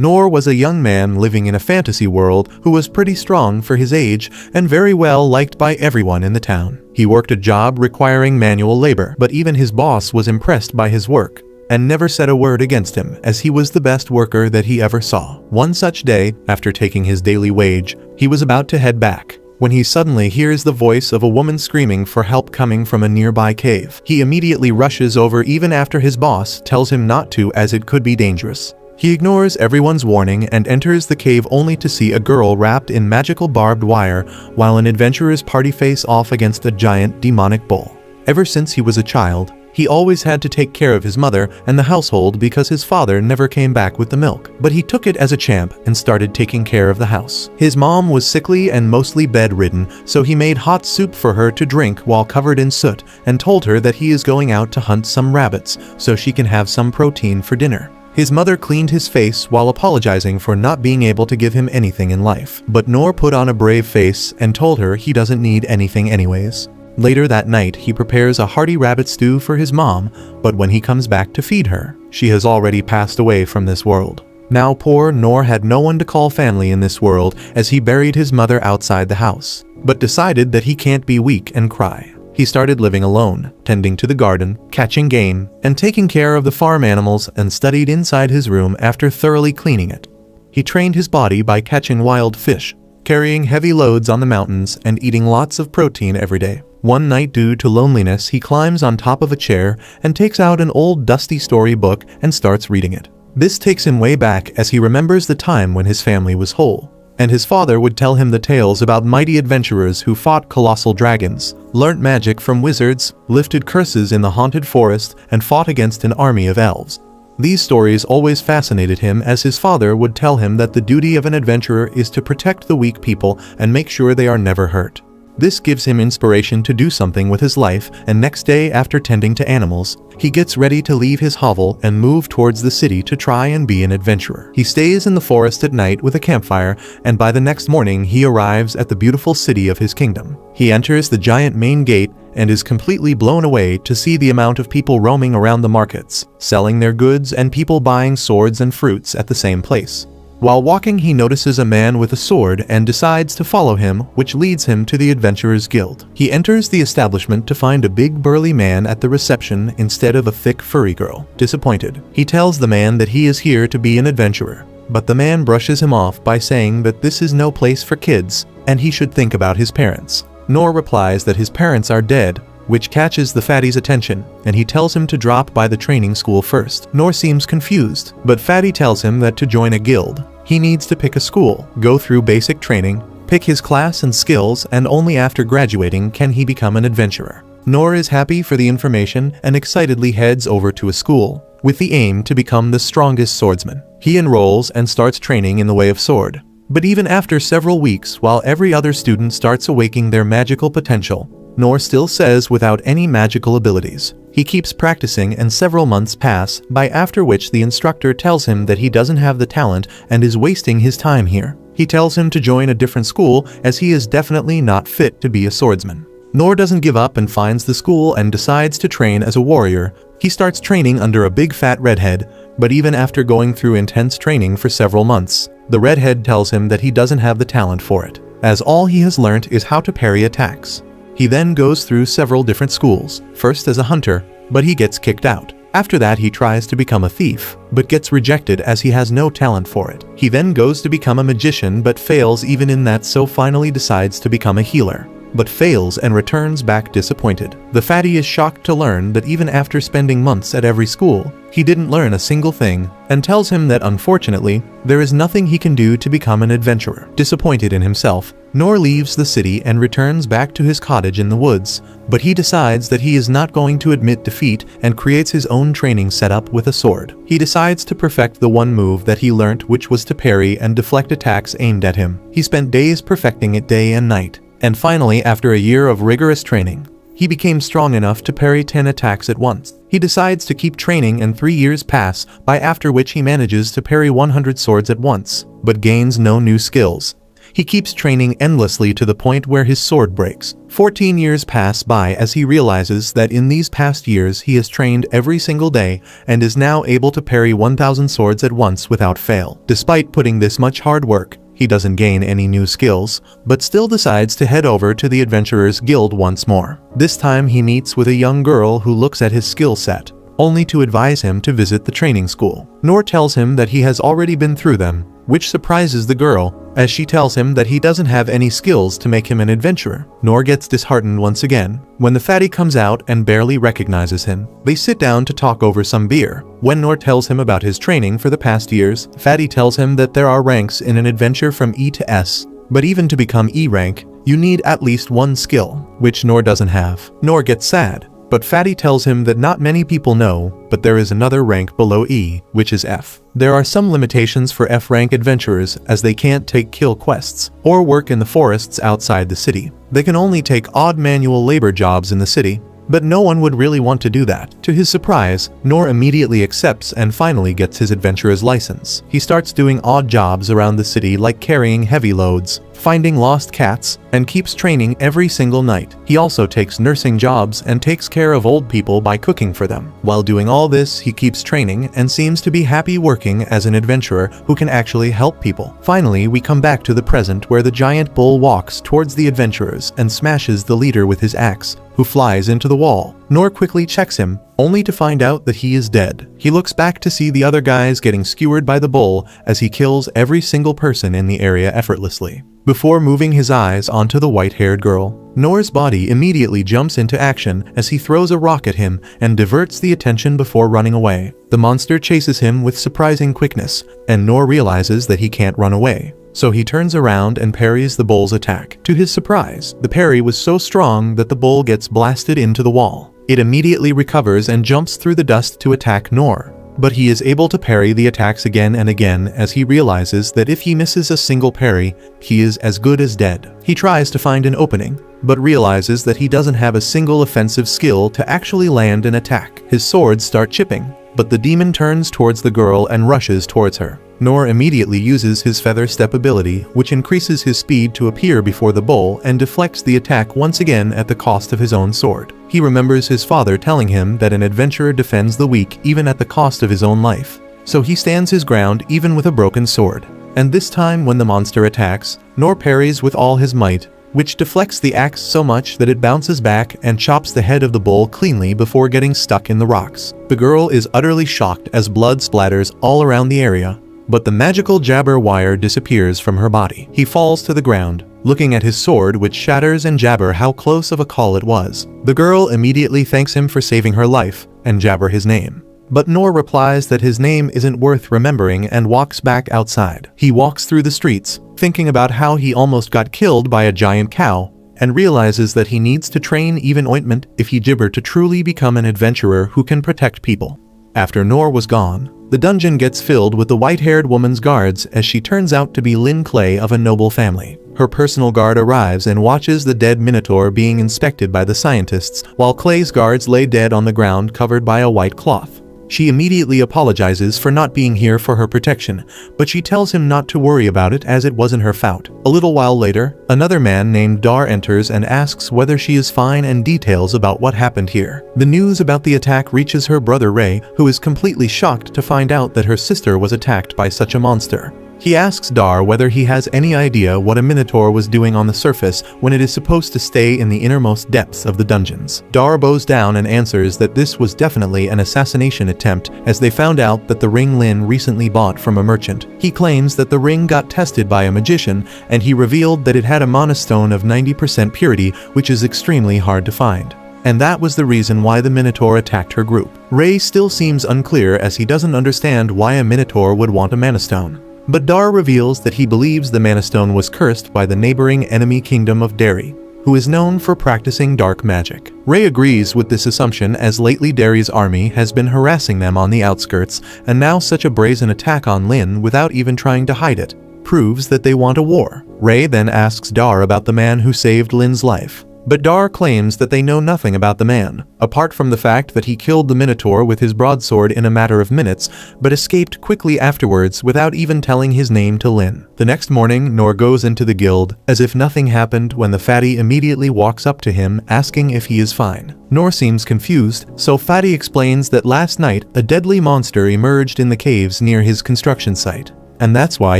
Noor was a young man living in a fantasy world who was pretty strong for his age and very well liked by everyone in the town. He worked a job requiring manual labor, but even his boss was impressed by his work and never said a word against him, as he was the best worker that he ever saw. One such day, after taking his daily wage, he was about to head back when he suddenly hears the voice of a woman screaming for help coming from a nearby cave. He immediately rushes over even after his boss tells him not to, as it could be dangerous. He ignores everyone's warning and enters the cave only to see a girl wrapped in magical barbed wire while an adventurer's party face off against a giant demonic bull. Ever since he was a child, he always had to take care of his mother and the household because his father never came back with the milk. But he took it as a champ and started taking care of the house. His mom was sickly and mostly bedridden, so he made hot soup for her to drink while covered in soot and told her that he is going out to hunt some rabbits so she can have some protein for dinner. His mother cleaned his face while apologizing for not being able to give him anything in life. But Noor put on a brave face and told her he doesn't need anything anyways. Later that night, he prepares a hearty rabbit stew for his mom, but when he comes back to feed her, she has already passed away from this world. Now poor Noor had no one to call family in this world, as he buried his mother outside the house, but decided that he can't be weak and cry. He started living alone, tending to the garden, catching game, and taking care of the farm animals, and studied inside his room after thoroughly cleaning it. He trained his body by catching wild fish, carrying heavy loads on the mountains, and eating lots of protein every day. One night, due to loneliness, he climbs on top of a chair and takes out an old dusty storybook and starts reading it. This takes him way back, as he remembers the time when his family was whole, and his father would tell him the tales about mighty adventurers who fought colossal dragons, learnt magic from wizards, lifted curses in the haunted forest, and fought against an army of elves. These stories always fascinated him, as his father would tell him that the duty of an adventurer is to protect the weak people and make sure they are never hurt. This gives him inspiration to do something with his life, and next day, after tending to animals, he gets ready to leave his hovel and move towards the city to try and be an adventurer. He stays in the forest at night with a campfire, and by the next morning he arrives at the beautiful city of his kingdom. He enters the giant main gate and is completely blown away to see the amount of people roaming around the markets, selling their goods, and people buying swords and fruits at the same place. While walking, he notices a man with a sword and decides to follow him, which leads him to the Adventurers Guild. He enters the establishment to find a big burly man at the reception instead of a thick furry girl. Disappointed, he tells the man that he is here to be an adventurer, but the man brushes him off by saying that this is no place for kids and he should think about his parents. Noor replies that his parents are dead, which catches the fatty's attention, and he tells him to drop by the training school first. Noor seems confused, but Fatty tells him that to join a guild, he needs to pick a school, go through basic training, pick his class and skills, and only after graduating can he become an adventurer. Noor is happy for the information and excitedly heads over to a school, with the aim to become the strongest swordsman. He enrolls and starts training in the way of sword. But even after several weeks, while every other student starts awakening their magical potential, Noor still says without any magical abilities. He keeps practicing and several months pass by, after which the instructor tells him that he doesn't have the talent and is wasting his time here. He tells him to join a different school, as he is definitely not fit to be a swordsman. Noor doesn't give up and finds the school and decides to train as a warrior. He starts training under a big fat redhead, but even after going through intense training for several months, the redhead tells him that he doesn't have the talent for it, as all he has learnt is how to parry attacks. He then goes through several different schools, first as a hunter, but he gets kicked out. After that, he tries to become a thief, but gets rejected as he has no talent for it. He then goes to become a magician but fails even in that, so finally decides to become a healer, but fails and returns back disappointed. The fatty is shocked to learn that even after spending months at every school, he didn't learn a single thing, and tells him that unfortunately, there is nothing he can do to become an adventurer. Disappointed in himself, Noor leaves the city and returns back to his cottage in the woods, but he decides that he is not going to admit defeat and creates his own training setup with a sword. He decides to perfect the one move that he learnt, which was to parry and deflect attacks aimed at him. He spent days perfecting it day and night, and finally, after a year of rigorous training, he became strong enough to parry 10 attacks at once. He decides to keep training, and 3 years pass by, after which he manages to parry 100 swords at once, but gains no new skills. He keeps training endlessly to the point where his sword breaks. 14 years pass by as he realizes that in these past years he has trained every single day and is now able to parry 1,000 swords at once without fail. Despite putting this much hard work, he doesn't gain any new skills, but still decides to head over to the Adventurers Guild once more. This time he meets with a young girl who looks at his skill set, only to advise him to visit the training school. Nor tells him that he has already been through them, which surprises the girl, as she tells him that he doesn't have any skills to make him an adventurer. Nor gets disheartened once again when the fatty comes out and barely recognizes him. They sit down to talk over some beer. When Nor tells him about his training for the past years, Fatty tells him that there are ranks in an adventure from E to S, but even to become E rank, you need at least one skill, which Nor doesn't have. Nor gets sad, but Fatty tells him that not many people know, but there is another rank below E, which is F. There are some limitations for F-rank adventurers, as they can't take kill quests or work in the forests outside the city. They can only take odd manual labor jobs in the city, but no one would really want to do that. To his surprise, Nor immediately accepts and finally gets his adventurer's license. He starts doing odd jobs around the city like carrying heavy loads, finding lost cats, and keeps training every single night. He also takes nursing jobs and takes care of old people by cooking for them. While doing all this, he keeps training and seems to be happy working as an adventurer who can actually help people. Finally, we come back to the present where the giant bull walks towards the adventurers and smashes the leader with his axe, who flies into the wall. Nor quickly checks him, only to find out that he is dead. He looks back to see the other guys getting skewered by the bull as he kills every single person in the area effortlessly. Before moving his eyes onto the white-haired girl, Nor's body immediately jumps into action as he throws a rock at him and diverts the attention before running away. The monster chases him with surprising quickness, and Nor realizes that he can't run away. So he turns around and parries the bull's attack. To his surprise, the parry was so strong that the bull gets blasted into the wall. It immediately recovers and jumps through the dust to attack Nor, but he is able to parry the attacks again and again as he realizes that if he misses a single parry, he is as good as dead. He tries to find an opening, but realizes that he doesn't have a single offensive skill to actually land an attack. His swords start chipping, but the demon turns towards the girl and rushes towards her. Nor immediately uses his feather step ability, which increases his speed to appear before the bull and deflects the attack once again at the cost of his own sword. He remembers his father telling him that an adventurer defends the weak even at the cost of his own life, so he stands his ground even with a broken sword. And this time when the monster attacks, Nor parries with all his might, which deflects the axe so much that it bounces back and chops the head of the bull cleanly before getting stuck in the rocks. The girl is utterly shocked as blood splatters all around the area, but the magical jabber wire disappears from her body. He falls to the ground, looking at his sword which shatters and jabber how close of a call it was. The girl immediately thanks him for saving her life, and jabber his name. But Nor replies that his name isn't worth remembering and walks back outside. He walks through the streets, thinking about how he almost got killed by a giant cow, and realizes that he needs to train even ointment if he gibber to truly become an adventurer who can protect people. After Nor was gone, the dungeon gets filled with the white-haired woman's guards as she turns out to be Lynn Clay of a noble family. Her personal guard arrives and watches the dead Minotaur being inspected by the scientists, while Clay's guards lay dead on the ground covered by a white cloth. She immediately apologizes for not being here for her protection, but she tells him not to worry about it as it wasn't her fault. A little while later, another man named Dar enters and asks whether she is fine and details about what happened here. The news about the attack reaches her brother Ray, who is completely shocked to find out that her sister was attacked by such a monster. He asks Dar whether he has any idea what a Minotaur was doing on the surface when it is supposed to stay in the innermost depths of the dungeons. Dar bows down and answers that this was definitely an assassination attempt as they found out that the ring Lin recently bought from a merchant. He claims that the ring got tested by a magician and he revealed that it had a monostone of 90% purity, which is extremely hard to find. And that was the reason why the Minotaur attacked her group. Ray still seems unclear as he doesn't understand why a Minotaur would want a manastone. But Dar reveals that he believes the Manastone was cursed by the neighboring enemy kingdom of Derry, who is known for practicing dark magic. Ray agrees with this assumption as lately Derry's army has been harassing them on the outskirts, and now such a brazen attack on Lin without even trying to hide it proves that they want a war. Ray then asks Dar about the man who saved Lin's life, But Dar claims that they know nothing about the man, apart from the fact that he killed the Minotaur with his broadsword in a matter of minutes, but escaped quickly afterwards without even telling his name to Lin. The next morning, Nor goes into the guild, as if nothing happened, when the fatty immediately walks up to him, asking if he is fine. Nor seems confused, so Fatty explains that last night, a deadly monster emerged in the caves near his construction site, and that's why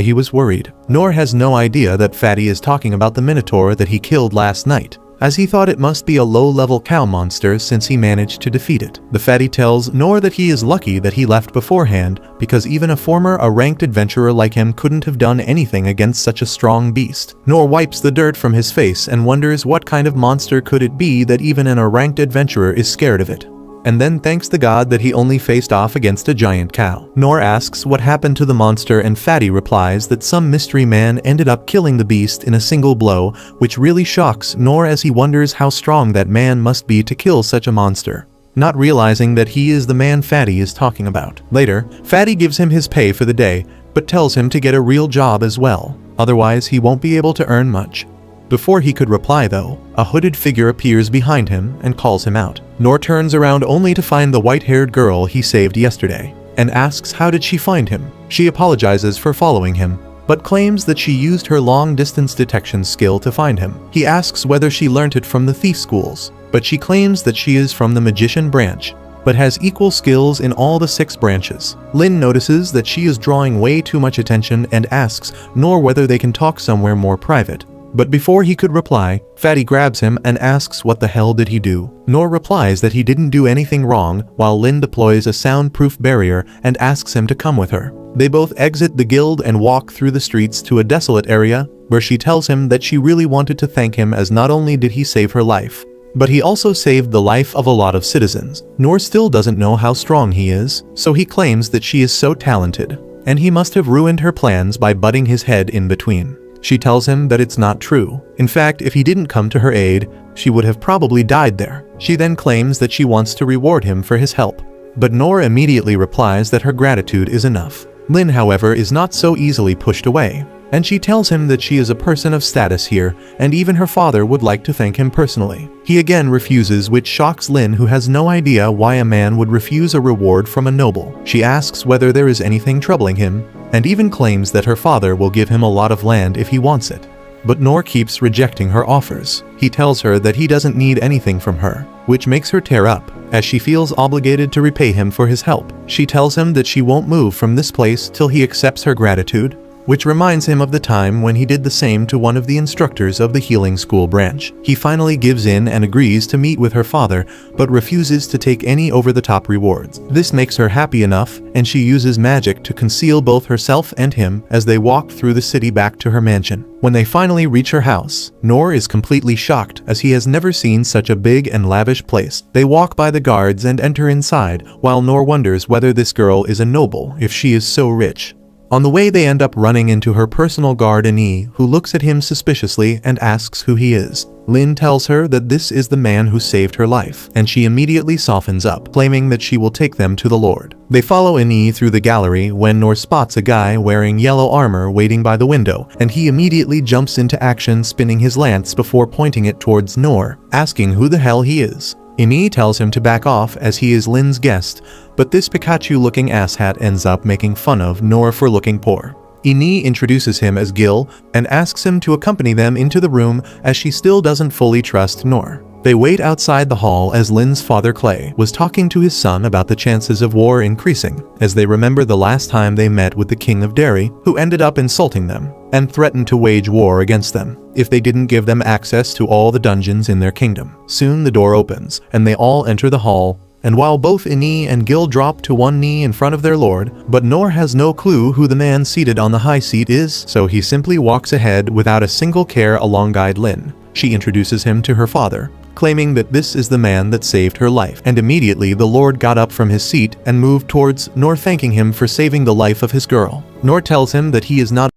he was worried. Nor has no idea that Fatty is talking about the Minotaur that he killed last night, as he thought it must be a low-level cow monster since he managed to defeat it. The fatty tells Nor that he is lucky that he left beforehand, because even a ranked adventurer like him couldn't have done anything against such a strong beast. Nor wipes the dirt from his face and wonders what kind of monster could it be that even a ranked adventurer is scared of it, and then thanks the god that he only faced off against a giant cow. Nor asks what happened to the monster, and Fatty replies that some mystery man ended up killing the beast in a single blow, which really shocks Nor as he wonders how strong that man must be to kill such a monster, not realizing that he is the man Fatty is talking about. Later, Fatty gives him his pay for the day, but tells him to get a real job as well, otherwise he won't be able to earn much. Before he could reply though, a hooded figure appears behind him and calls him out. Nor turns around only to find the white-haired girl he saved yesterday, and asks how did she find him. She apologizes for following him, but claims that she used her long-distance detection skill to find him. He asks whether she learnt it from the thief schools, but she claims that she is from the magician branch, but has equal skills in all the 6 branches. Lin notices that she is drawing way too much attention and asks Nor whether they can talk somewhere more private. But before he could reply, Fatty grabs him and asks what the hell did he do. Nor replies that he didn't do anything wrong, while Lin deploys a soundproof barrier and asks him to come with her. They both exit the guild and walk through the streets to a desolate area, where she tells him that she really wanted to thank him, as not only did he save her life, but he also saved the life of a lot of citizens. Nor still doesn't know how strong he is, so he claims that she is so talented, and he must have ruined her plans by butting his head in between. She tells him that it's not true. In fact, if he didn't come to her aid, she would have probably died there. She then claims that she wants to reward him for his help, but Nor immediately replies that her gratitude is enough. Lin, however, is not so easily pushed away, and she tells him that she is a person of status here, and even her father would like to thank him personally. He again refuses, which shocks Lin, who has no idea why a man would refuse a reward from a noble. She asks whether there is anything troubling him, and even claims that her father will give him a lot of land if he wants it. But Nor keeps rejecting her offers. He tells her that he doesn't need anything from her, which makes her tear up, as she feels obligated to repay him for his help. She tells him that she won't move from this place till he accepts her gratitude, which reminds him of the time when he did the same to one of the instructors of the healing school branch. He finally gives in and agrees to meet with her father, but refuses to take any over-the-top rewards. This makes her happy enough, and she uses magic to conceal both herself and him as they walk through the city back to her mansion. When they finally reach her house, Nor is completely shocked, as he has never seen such a big and lavish place. They walk by the guards and enter inside, while Nor wonders whether this girl is a noble if she is so rich. On the way, they end up running into her personal guard Ani, who looks at him suspiciously and asks who he is. Lin tells her that this is the man who saved her life, and she immediately softens up, claiming that she will take them to the Lord. They follow Ani through the gallery when Nor spots a guy wearing yellow armor waiting by the window, and he immediately jumps into action, spinning his lance before pointing it towards Nor, asking who the hell he is. Ini tells him to back off as he is Lin's guest, but this Pikachu-looking asshat ends up making fun of Nor for looking poor. Ini introduces him as Gil and asks him to accompany them into the room, as she still doesn't fully trust Nor. They wait outside the hall as Lin's father Clay was talking to his son about the chances of war increasing, as they remember the last time they met with the King of Derry, who ended up insulting them and threatened to wage war against them if they didn't give them access to all the dungeons in their kingdom. Soon the door opens, and they all enter the hall, and while both Ini and Gil drop to one knee in front of their lord, but Nor has no clue who the man seated on the high seat is, so he simply walks ahead without a single care alongside Lin. She introduces him to her father, claiming that this is the man that saved her life, and immediately the lord got up from his seat and moved towards Nor, thanking him for saving the life of his girl. Nor tells him that he is not